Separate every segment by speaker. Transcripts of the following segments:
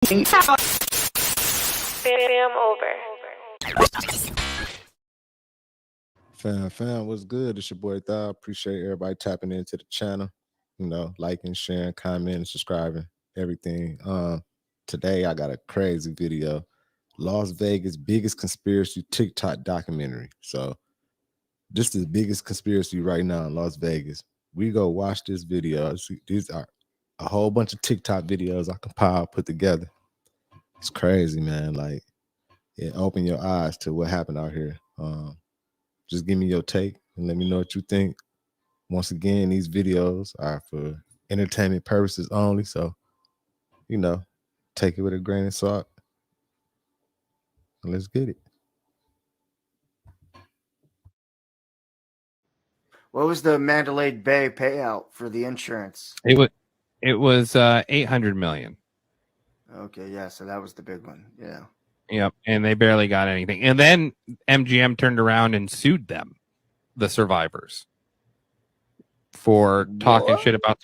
Speaker 1: Fam over.
Speaker 2: Fam, what's good? It's your boy Thou. Appreciate everybody tapping into the channel. You know, liking, sharing, commenting, subscribing, everything. Today I got a crazy video. Las Vegas biggest conspiracy TikTok documentary. So this is the biggest conspiracy right now in Las Vegas. We go watch this video. These are a whole bunch of TikTok videos I compiled, put together. It's crazy, man. Like, it opened your eyes to what happened out here. Just give me your take and let me know what you think. Once again, these videos are for entertainment purposes only. So, you know, take it with a grain of salt. And let's get it.
Speaker 3: What was the Mandalay Bay payout for the insurance?
Speaker 4: It was 800 million.
Speaker 3: Okay, yeah, so that was the big one. Yeah.
Speaker 4: Yep, and they barely got anything. And then MGM turned around and sued them, the survivors, for talking shit about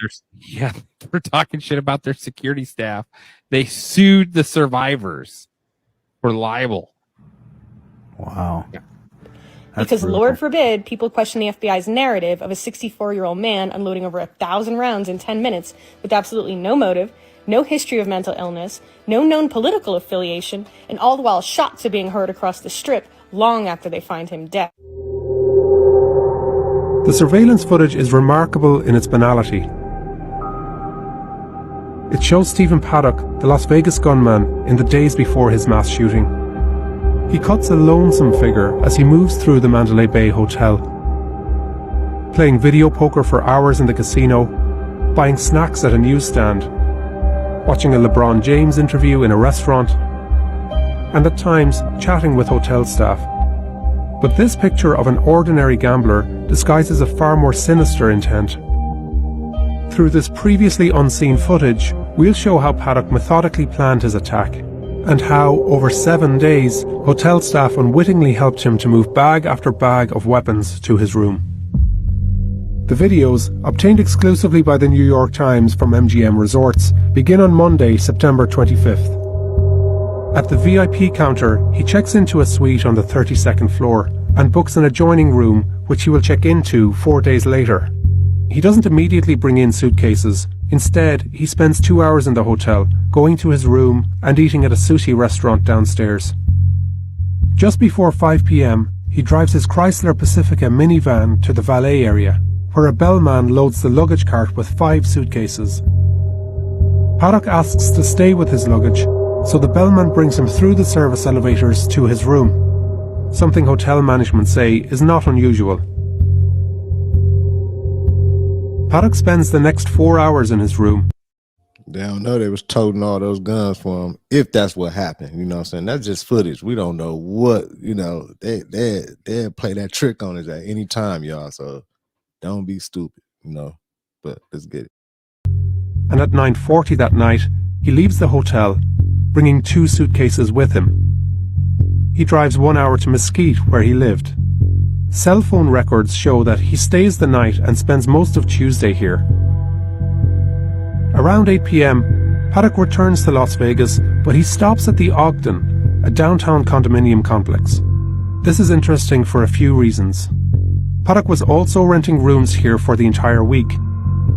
Speaker 4: their security staff. They sued the survivors for libel.
Speaker 5: Wow.
Speaker 4: Yeah.
Speaker 6: Because Lord forbid people question the FBI's narrative of a 64-year-old man unloading over 1,000 rounds in 10 minutes with absolutely no motive, no history of mental illness, no known political affiliation, and all the while shots are being heard across the strip long after they find him dead.
Speaker 7: The surveillance footage is remarkable in its banality. It shows Stephen Paddock, the Las Vegas gunman, in the days before his mass shooting. He cuts a lonesome figure as he moves through the Mandalay Bay Hotel, playing video poker for hours in the casino, buying snacks at a newsstand, watching a LeBron James interview in a restaurant, and at times chatting with hotel staff. But this picture of an ordinary gambler disguises a far more sinister intent. Through this previously unseen footage, we'll show how Paddock methodically planned his attack, and how, over 7 days, hotel staff unwittingly helped him to move bag after bag of weapons to his room. The videos, obtained exclusively by the New York Times from MGM Resorts, begin on Monday, September 25th. At the VIP counter, he checks into a suite on the 32nd floor and books an adjoining room, which he will check into 4 days later. He doesn't immediately bring in suitcases. Instead, he spends 2 hours in the hotel, going to his room and eating at a sushi restaurant downstairs. Just before 5 p.m., he drives his Chrysler Pacifica minivan to the valet area, where a bellman loads the luggage cart with 5 suitcases. Paddock asks to stay with his luggage, so the bellman brings him through the service elevators to his room, something hotel management say is not unusual. Paddock spends the next 4 hours in his room.
Speaker 2: They don't know they was toting all those guns for him, if that's what happened. You know what I'm saying? That's just footage. We don't know what, you know, they'll play that trick on us at any time, y'all. So don't be stupid, you know. But let's get it.
Speaker 7: And at 9:40 that night, he leaves the hotel, bringing 2 suitcases with him. He drives 1 hour to Mesquite, where he lived. Cell phone records show that he stays the night and spends most of Tuesday here. Around 8 p.m., Paddock returns to Las Vegas, but he stops at the Ogden, a downtown condominium complex. This is interesting for a few reasons. Paddock was also renting rooms here for the entire week.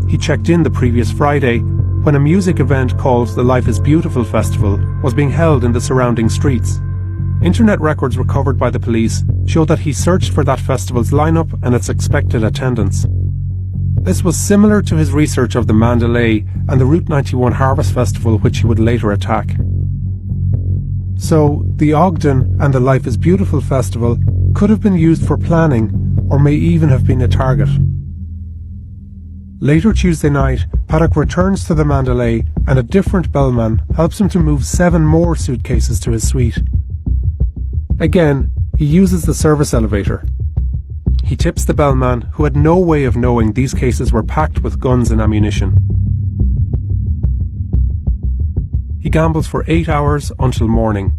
Speaker 7: He checked in the previous Friday, when a music event called the Life is Beautiful Festival was being held in the surrounding streets. Internet records recovered by the police show that he searched for that festival's lineup and its expected attendance. This was similar to his research of the Mandalay and the Route 91 Harvest Festival, which he would later attack. So, the Ogden and the Life is Beautiful Festival could have been used for planning, or may even have been a target. Later Tuesday night, Paddock returns to the Mandalay, and a different bellman helps him to move 7 more suitcases to his suite. Again, he uses the service elevator. He tips the bellman, who had no way of knowing these cases were packed with guns and ammunition. He gambles for 8 hours until morning.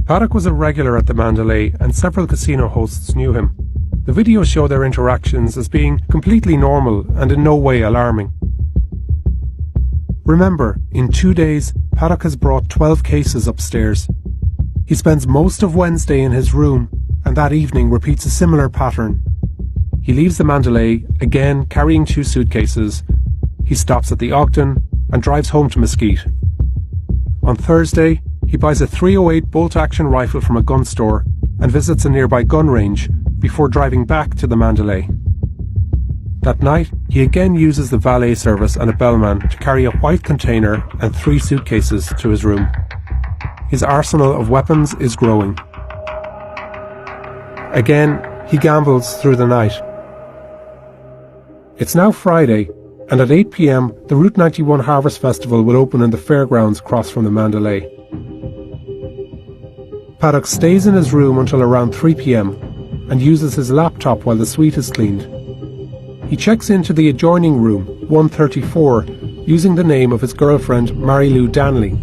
Speaker 7: Paddock was a regular at the Mandalay, and several casino hosts knew him. The videos show their interactions as being completely normal and in no way alarming. Remember, in 2 days, Paddock has brought 12 cases upstairs. He spends most of Wednesday in his room, and that evening repeats a similar pattern. He leaves the Mandalay, again carrying 2 suitcases. He stops at the Ogden and drives home to Mesquite. On Thursday, he buys a .308 bolt-action rifle from a gun store and visits a nearby gun range before driving back to the Mandalay. That night, he again uses the valet service and a bellman to carry a white container and 3 suitcases to his room. His arsenal of weapons is growing. Again, he gambles through the night. It's now Friday, and at 8 p.m, the Route 91 Harvest Festival will open in the fairgrounds across from the Mandalay. Paddock stays in his room until around 3 p.m. and uses his laptop while the suite is cleaned. He checks into the adjoining room, 134, using the name of his girlfriend, Mary Lou Danley.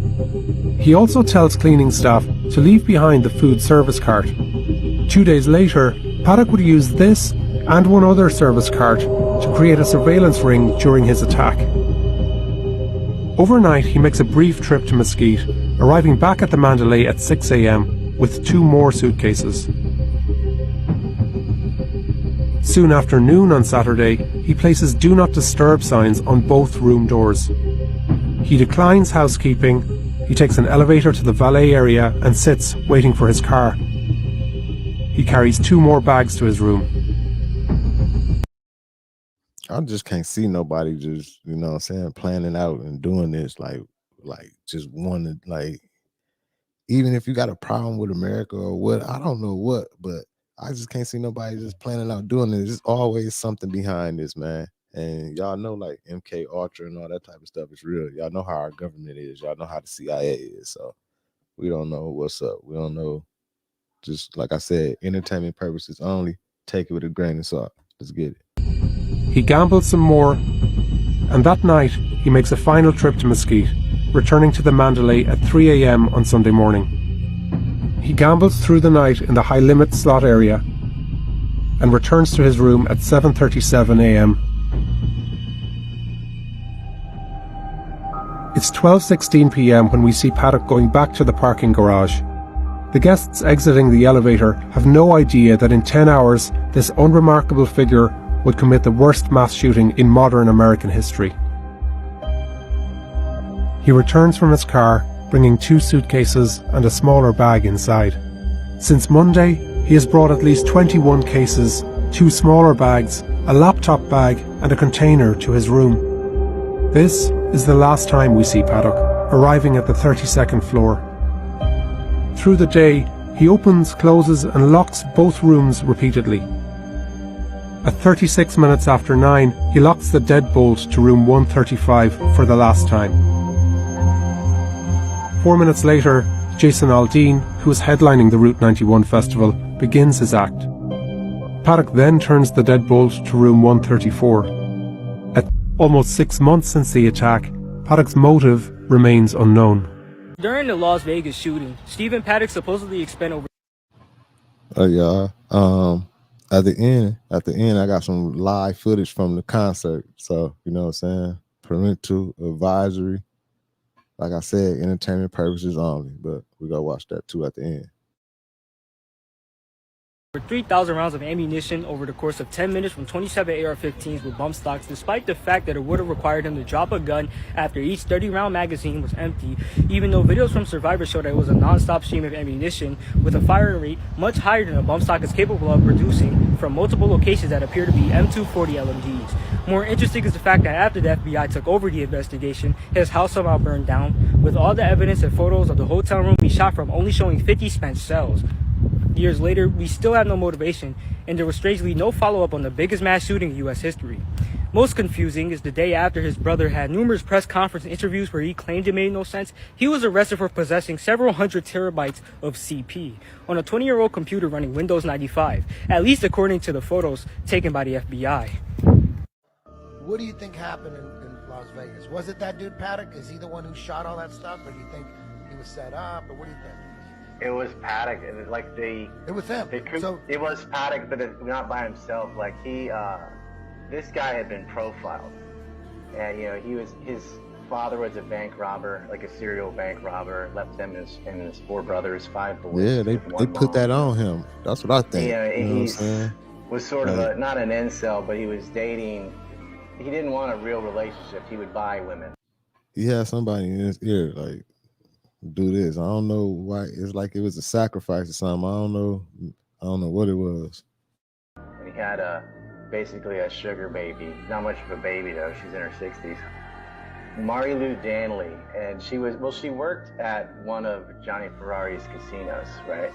Speaker 7: He also tells cleaning staff to leave behind the food service cart. 2 days later, Paddock would use this and one other service cart to create a surveillance ring during his attack. Overnight, he makes a brief trip to Mesquite, arriving back at the Mandalay at 6 a.m. with 2 more suitcases. Soon after noon on Saturday, he places Do Not Disturb signs on both room doors. He declines housekeeping. He takes an elevator to the valet area and sits, waiting for his car. He carries 2 more bags to his room.
Speaker 2: I just can't see nobody just, you know what I'm saying, planning out and doing this like just wanting, like, even if you got a problem with America or what, I don't know what, but I just can't see nobody just planning out doing this. There's always something behind this, man. And y'all know, like, MK Ultra and all that type of stuff is real. Y'all know how our government is. Y'all know how the CIA is. So we don't know what's up. We don't know. Just like I said, entertainment purposes only. Take it with a grain of salt. Let's get it.
Speaker 7: He gambles some more, and that night he makes a final trip to Mesquite, returning to the Mandalay at 3 a.m. on Sunday morning. He gambles through the night in the high-limit slot area and returns to his room at 7:37 a.m. It's 12:16 p.m. when we see Paddock going back to the parking garage. The guests exiting the elevator have no idea that in 10 hours this unremarkable figure would commit the worst mass shooting in modern American history. He returns from his car, bringing 2 suitcases and a smaller bag inside. Since Monday, he has brought at least 21 cases, 2 smaller bags, a laptop bag and a container to his room. This is the last time we see Paddock, arriving at the 32nd floor. Through the day, he opens, closes and locks both rooms repeatedly. At 36 minutes after 9, he locks the deadbolt to room 135 for the last time. 4 minutes later, Jason Aldean, who is headlining the Route 91 festival, begins his act. Paddock then turns the deadbolt to room 134. At almost 6 months since the attack, Paddock's motive remains unknown.
Speaker 8: During the Las Vegas shooting, Stephen Paddock supposedly expended over...
Speaker 2: At the end, I got some live footage from the concert. So, you know what I'm saying? Parental advisory. Like I said, entertainment purposes only. But we gotta watch that too at the end.
Speaker 8: 3,000 rounds of ammunition over the course of 10 minutes from 27 AR-15s with bump stocks, despite the fact that it would have required him to drop a gun after each 30-round magazine was empty, even though videos from survivors show that it was a non-stop stream of ammunition with a firing rate much higher than a bump stock is capable of producing from multiple locations that appear to be M240 LMGs. More interesting is the fact that after the FBI took over the investigation, his house somehow burned down, with all the evidence and photos of the hotel room he shot from only showing 50 spent shells. Years later, we still have no motivation, and there was strangely no follow-up on the biggest mass shooting in U.S. history. Most confusing is the day after his brother had numerous press conference interviews where he claimed it made no sense, he was arrested for possessing several hundred terabytes of CP on a 20-year-old computer running Windows 95, at least according to the photos taken by the FBI.
Speaker 9: What do you think happened in Las Vegas? Was it that dude Paddock? Is he the one who shot all that stuff, or do you think he was set up, or what do you think?
Speaker 10: It was Paddock, and it was him.
Speaker 9: It
Speaker 10: was Paddock, but not by himself. Like this guy had been profiled, and you know his father was a bank robber, like a serial bank robber. Left him and his 4 brothers, 5 boys.
Speaker 2: Yeah, they put that on him. That's what I think.
Speaker 10: Yeah,
Speaker 2: you know what I'm saying?
Speaker 10: Was sort of not an incel, but he was dating. He didn't want a real relationship. He would buy women.
Speaker 2: He had somebody in his ear like, do this. I don't know why. It's like it was a sacrifice or something. I don't know what it was.
Speaker 10: And he had basically a sugar baby. Not much of a baby though. She's in her 60s. Mari Lou Danley, and she worked at one of Johnny Ferrari's casinos, right?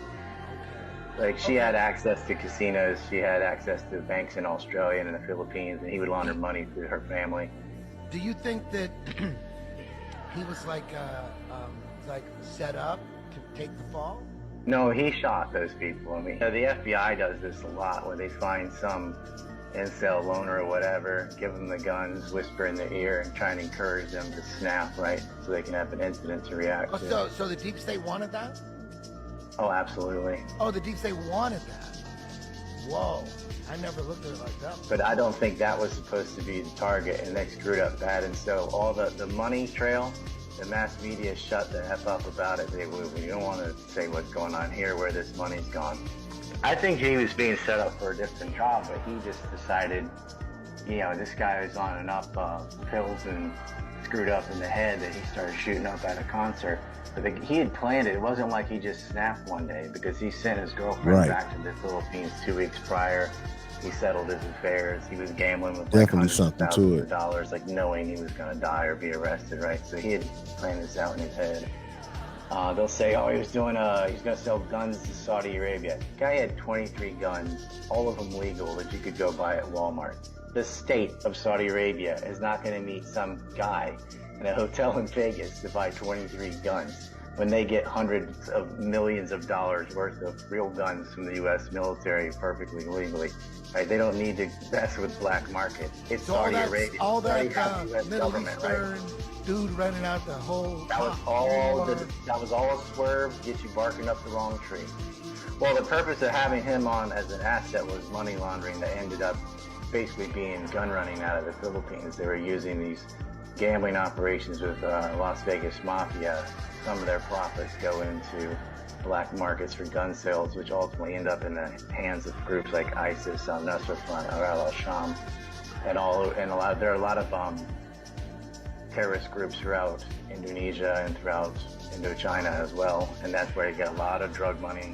Speaker 10: Like she had access to casinos, she had access to banks in Australia and in the Philippines, and he would launder money through her family.
Speaker 9: Do you think that he was like set up to take the fall?
Speaker 10: No, he shot those people. I mean, the FBI does this a lot, where they find some incel loner or whatever, give them the guns, whisper in their ear, and try and encourage them to snap, right? So they can have an incident to react to.
Speaker 9: So the deep state wanted that?
Speaker 10: Oh, absolutely.
Speaker 9: Oh, the deep state wanted that. Whoa. I never looked at it like that.
Speaker 10: But I don't think that was supposed to be the target, and they screwed up bad. And so all the money trail, the mass media shut the F up about it. We don't want to say what's going on here, where this money's gone. I think he was being set up for a different job, but he just decided, this guy was on enough pills and screwed up in the head that he started shooting up at a concert. But he had planned it. It wasn't like he just snapped one day, because he sent his girlfriend back to the Philippines 2 weeks prior. He settled his affairs. He was gambling with hundreds of thousands of dollars, like knowing he was going to die or be arrested, right? So he had planned this out in his head. They'll say, he's going to sell guns to Saudi Arabia. The guy had 23 guns, all of them legal, that you could go buy at Walmart. The state of Saudi Arabia is not going to meet some guy in a hotel in Vegas to buy 23 guns when they get hundreds of millions of dollars worth of real guns from the U.S. military perfectly legally. Right? They don't need to mess with black market. It's so Saudi Arabia.
Speaker 9: All that Middle Eastern dude running out the whole.
Speaker 10: That was all a swerve to get you barking up the wrong tree. Well, the purpose of having him on as an asset was money laundering that ended up basically being gun running out of the Philippines. They were using these gambling operations with Las Vegas Mafia. Some of their profits go into black markets for gun sales, which ultimately end up in the hands of groups like ISIS, Al-Nusra Front, or Al-Sham, there are a lot of terrorist groups throughout Indonesia and throughout Indochina as well, and that's where you get a lot of drug money,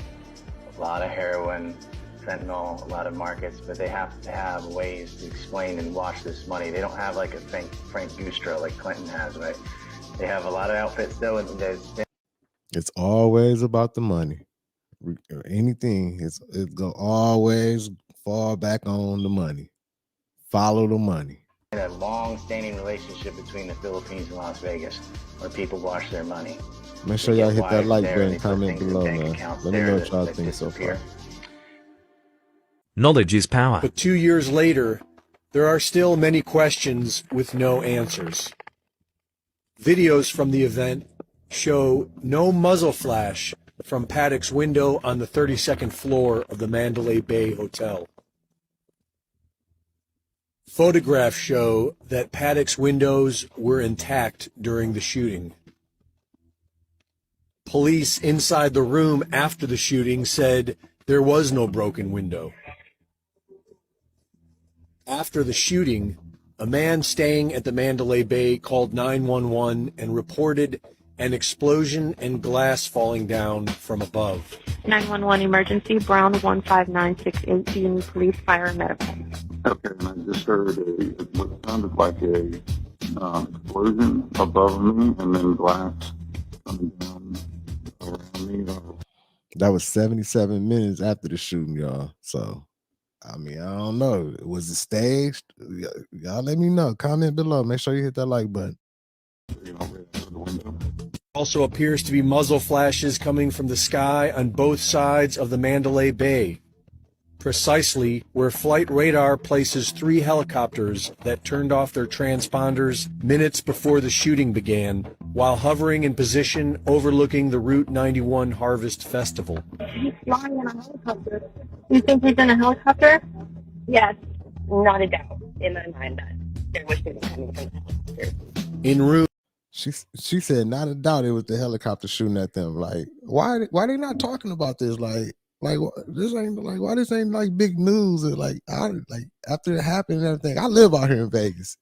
Speaker 10: a lot of heroin, fentanyl, a lot of markets, but they have to have ways to explain and wash this money. They don't have like a Frank Gustra like Clinton has, right? They have a lot of outfits though, and
Speaker 2: it's always about the money. Or anything, it's gonna always fall back on the money. Follow the money.
Speaker 10: A long-standing relationship between the Philippines and Las Vegas, where people wash their money.
Speaker 2: Make sure y'all hit that like button, comment below, man. Let me know what y'all think so far.
Speaker 11: Knowledge is power.
Speaker 12: But 2 years later, there are still many questions with no answers. Videos from the event show no muzzle flash from Paddock's window on the 32nd floor of the Mandalay Bay Hotel. Photographs show that Paddock's windows were intact during the shooting. Police inside the room after the shooting said there was no broken window. After the shooting, a man staying at the Mandalay Bay called 911 and reported an explosion and glass falling down from above.
Speaker 13: 911 emergency, Brown 15968, do you need police, fire, and medical?
Speaker 14: Okay, and I just heard what sounded like a explosion above me and then glass coming down around me.
Speaker 2: That was 77 minutes after the shooting, y'all. So, I mean, I don't know. Was it staged? Y'all let me know. Comment below. Make sure you hit that like button.
Speaker 12: Also appears to be muzzle flashes coming from the sky on both sides of the Mandalay Bay, precisely where flight radar places 3 helicopters that turned off their transponders minutes before the shooting began, while hovering in position overlooking the Route 91 Harvest Festival.
Speaker 13: He's flying in a helicopter. You think he's in a helicopter? Yes, not a doubt in my mind that there was shooting coming from the helicopter.
Speaker 12: En route.
Speaker 2: She said, not a doubt it was the helicopter shooting at them. Like, why they not talking about this? Like this ain't like, why this ain't like big news? Or like after it happened and everything. I live out here in Vegas.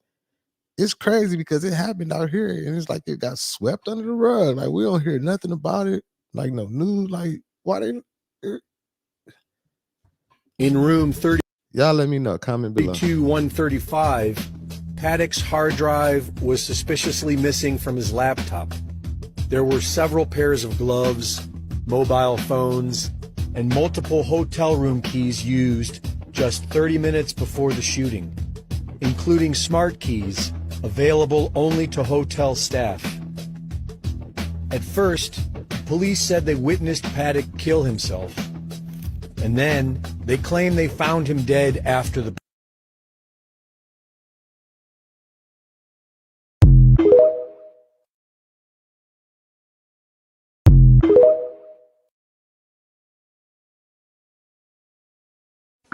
Speaker 2: It's crazy because it happened out here and it's like it got swept under the rug. Like we don't hear nothing about it. Like no news. Like why they?
Speaker 12: In room 30.
Speaker 2: Y'all let me know. Comment below.
Speaker 12: 135. Paddock's hard drive was suspiciously missing from his laptop. There were several pairs of gloves, mobile phones, and multiple hotel room keys used just 30 minutes before the shooting, including smart keys available only to hotel staff. At first, police said they witnessed Paddock kill himself, and then they claim they found him dead after the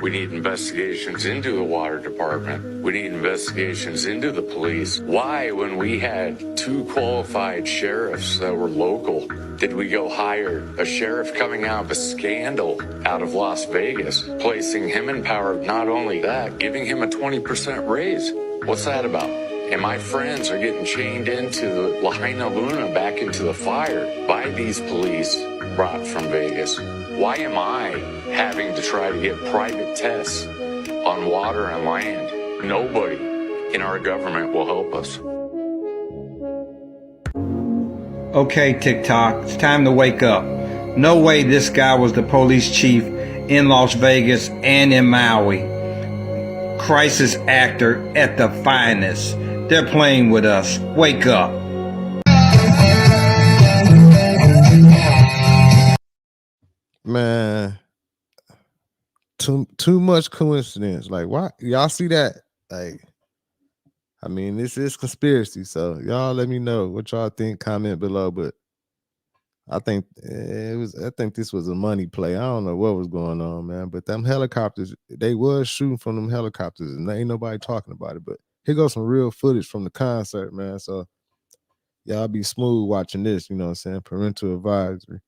Speaker 11: We need investigations into the water department. We need investigations into the police. Why, when we had 2 qualified sheriffs that were local, did we go hire a sheriff coming out of a scandal out of Las Vegas, placing him in power? Not only that, giving him a 20% raise. What's that about? And my friends are getting chained into Lahaina Luna, back into the fire by these police brought from Vegas. Why am I having to try to get private tests on water and land? Nobody in our government will help us.
Speaker 15: Okay, TikTok, it's time to wake up. No way this guy was the police chief in Las Vegas and in Maui. Crisis actor at the finest. They're playing with us. Wake up.
Speaker 2: Man, too much coincidence. Like, why y'all see that? Like, I mean, this is conspiracy. So y'all let me know what y'all think. Comment below. But I think I think this was a money play. I don't know what was going on, man. But them helicopters, they was shooting from them helicopters, and ain't nobody talking about it. But here goes some real footage from the concert, man. So y'all be smooth watching this. You know what I'm saying? Parental advisory.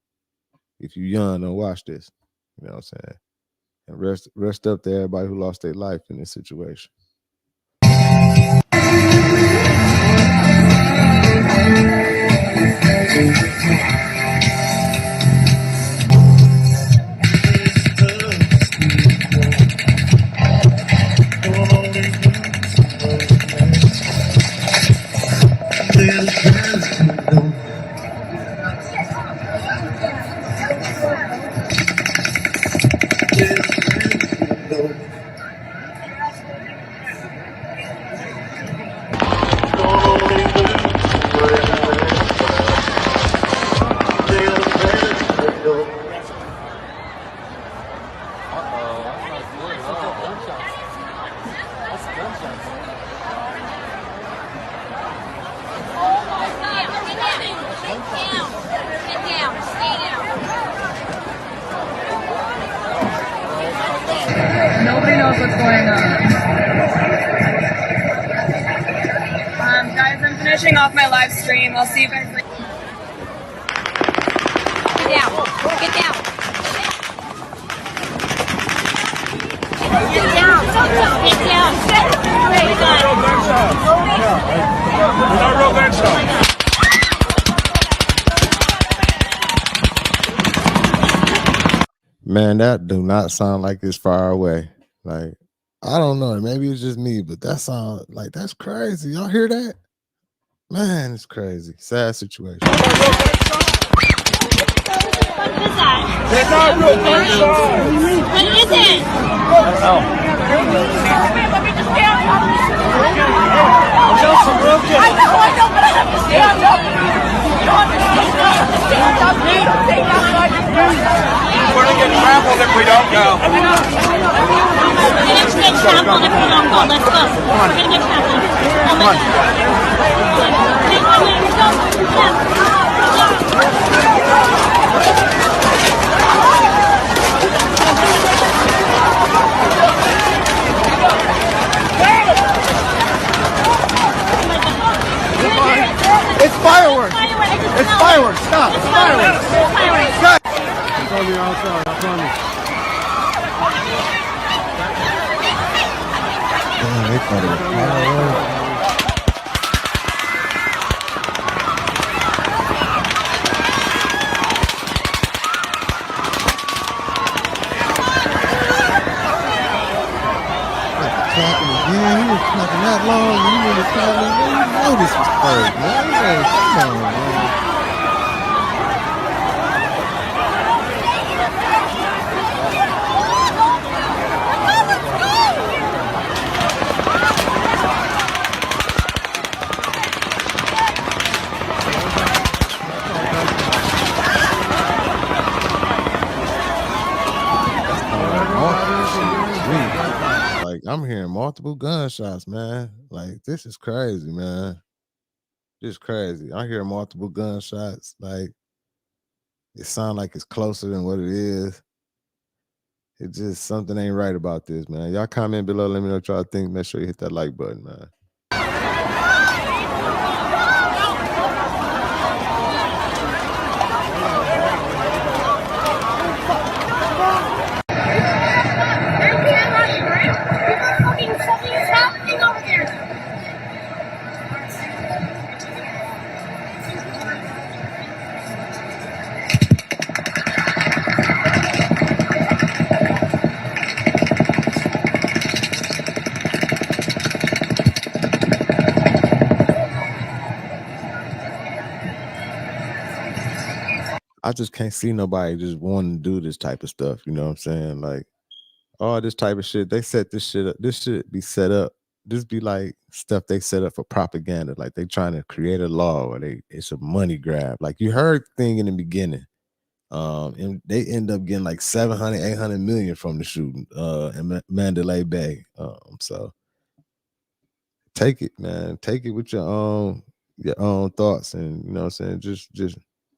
Speaker 2: If you young, don't watch this. You know what I'm saying? And rest up to everybody who lost their life in this situation.
Speaker 16: Nobody knows what's going on. Guys, I'm finishing off my live stream. I'll see you guys later. Get down. Get down. Get down. Get down.
Speaker 2: Man, that do not sound like it's far away. Like, I don't know. Maybe it's just me, but that sound like that's crazy. Y'all hear that? Man, it's crazy. Sad situation.
Speaker 16: What is that?
Speaker 17: It's not real good.
Speaker 16: What is it? Let me just stand up. I know, but I have to stand up. You don't have to stand up. Take that side.
Speaker 17: We're gonna get trampled if we don't go.
Speaker 16: We're gonna get trampled if we don't go. Let's go. We're gonna get trampled. Come on.
Speaker 17: It's fine. fireworks. Stop. It's fireworks. Cut.
Speaker 7: It's on the outside, I promise.
Speaker 2: Damn, they thought it was fireworks. Clapping again. He was clapping that long. And he was clapping. You know this was first, man. Come on, man. Like, I'm hearing multiple gunshots, man. Like, this is crazy, man. This is crazy. I hear multiple gunshots. Like, it sounds like it's closer than what it is. It just, something ain't right about this, man. Y'all comment below. Let me know what y'all think. Make sure you hit that like button, man. I just can't see nobody just wanting to do this type of stuff. You know what I'm saying? Like, all this type of shit. They set this shit up. This should be set up. This be like stuff they set up for propaganda. Like they trying to create a law or it's a money grab. Like you heard thing in the beginning. And they end up getting like 700, 800 million from the shooting in Mandalay Bay. So take it, man. Take it with your own thoughts, and you know what I'm saying?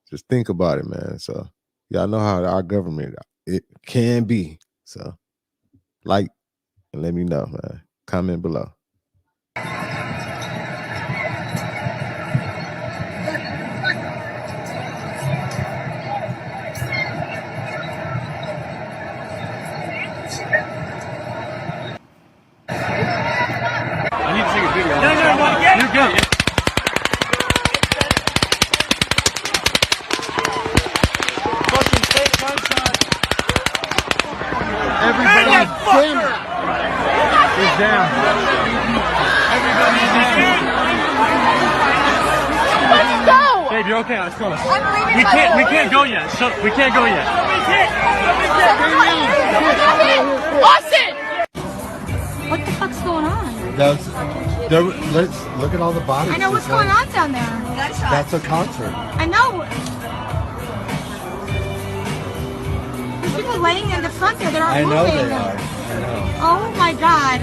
Speaker 2: Just think about it, man. So y'all know how our government it can be. So like and let me know, man. Comment below.
Speaker 17: I need to take a video. No, you're good. Everybody is down. Everybody's down.
Speaker 16: Let's go!
Speaker 17: Babe, you're okay. Let's go.
Speaker 16: We
Speaker 17: can't go yet. So we can't go yet.
Speaker 16: Austin! What the fuck's going on?
Speaker 9: Let's look at all the bodies.
Speaker 16: I know what's going on down there.
Speaker 9: That's a concert.
Speaker 16: I know. There's people laying in the front there that aren't moving.
Speaker 9: They are. I know.
Speaker 16: Oh my god.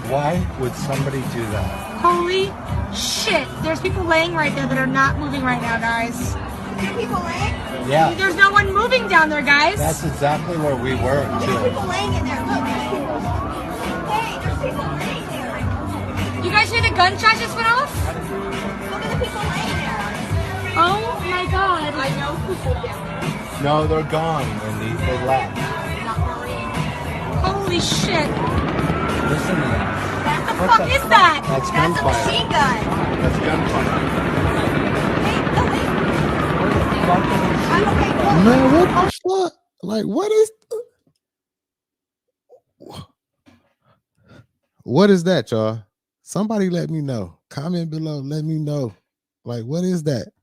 Speaker 9: Why would somebody do that?
Speaker 16: Holy shit. There's people laying right there that are not moving right now, guys. There are people laying?
Speaker 9: Yeah.
Speaker 16: There's no one moving down there, guys.
Speaker 9: That's exactly where we were, too.
Speaker 16: There's people laying in there. Look, hey, there's people laying there. You guys hear the gunshots just went off? Look at the people laying there. Oh my god. I know people down there.
Speaker 9: No, they're gone, Wendy. They left.
Speaker 16: Holy shit.
Speaker 9: Listen to that.
Speaker 16: What the fuck is that?
Speaker 9: That's gunfire.
Speaker 16: That's a machine gun.
Speaker 9: That's gunfire.
Speaker 2: Man, what the fuck? Like, what is that, y'all? Somebody let me know. Comment below. Let me know. Like, what is that?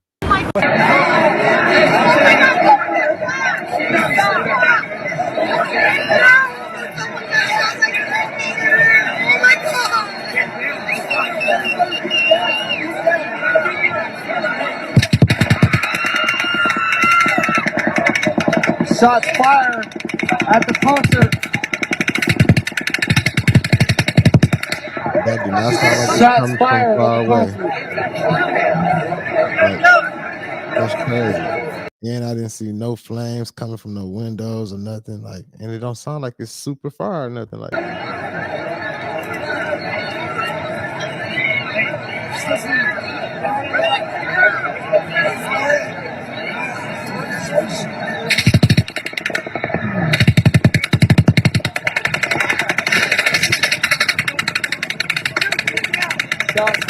Speaker 17: Shots fired at the concert.
Speaker 2: That do not sound like it's
Speaker 17: Shots
Speaker 2: coming from
Speaker 17: fired
Speaker 2: far
Speaker 17: at the
Speaker 2: away.
Speaker 17: concert.
Speaker 2: Like, that's crazy. And I didn't see no flames coming from no windows or nothing. Like, and it don't sound like it's super far or nothing like that.
Speaker 18: Shots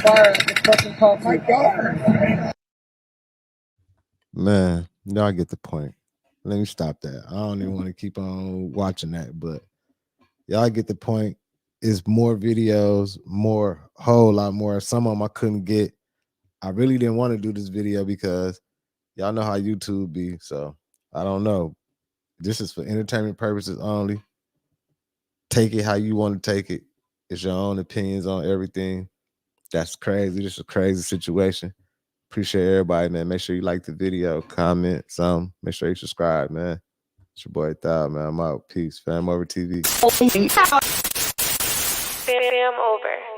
Speaker 18: fired at the fucking cop. My God.
Speaker 2: Man, y'all get the point. Let me stop that. I don't even want to keep on watching that, but y'all get the point. It's more videos, whole lot more. Some of them I couldn't get. I really didn't want to do this video because y'all know how YouTube be. So I don't know. This is for entertainment purposes only. Take it how you want to take it. It's your own opinions on everything. That's crazy. This is a crazy situation. Appreciate everybody, man. Make sure you like the video, comment some. Make sure you subscribe, man. It's your boy Thou, man. I'm out. Peace. FamOverTV.
Speaker 1: Fam over.